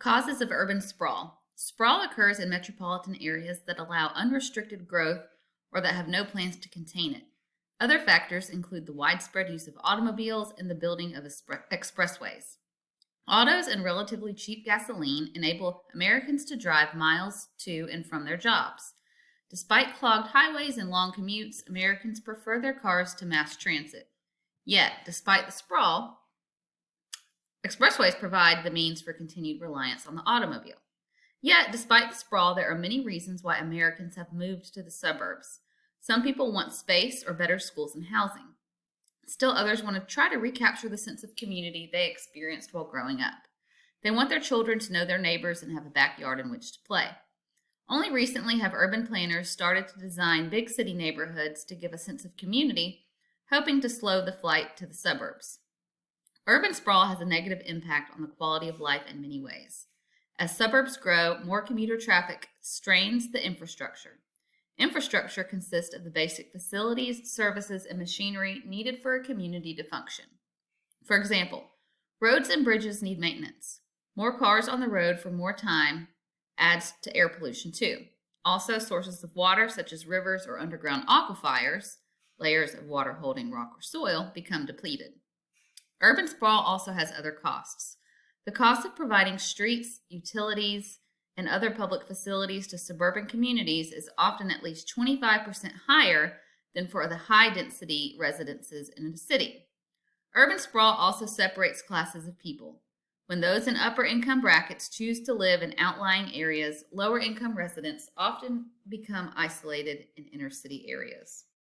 Causes of urban sprawl. Sprawl occurs in metropolitan areas that allow unrestricted growth or that have no plans to contain it. Other factors include the widespread use of automobiles and the building of expressways. Autos and relatively cheap gasoline enable Americans to drive miles to and from their jobs. Despite clogged highways and long commutes, Americans prefer their cars to mass transit. Yet, despite the sprawl, expressways provide the means for continued reliance on the automobile. Yet, despite the sprawl, there are many reasons why Americans have moved to the suburbs. Some people want space or better schools and housing. Still, others want to try to recapture the sense of community they experienced while growing up. They want their children to know their neighbors and have a backyard in which to play. Only recently have urban planners started to design big city neighborhoods to give a sense of community, hoping to slow the flight to the suburbs. Urban sprawl has a negative impact on the quality of life in many ways. As suburbs grow, more commuter traffic strains the infrastructure. Infrastructure consists of the basic facilities, services, and machinery needed for a community to function. For example, roads and bridges need maintenance. More cars on the road for more time adds to air pollution too. Also, sources of water such as rivers or underground aquifers, layers of water holding rock or soil, become depleted. Urban sprawl also has other costs. The cost of providing streets, utilities, and other public facilities to suburban communities is often at least 25% higher than for the high-density residences in a city. Urban sprawl also separates classes of people. When those in upper-income brackets choose to live in outlying areas, lower-income residents often become isolated in inner-city areas.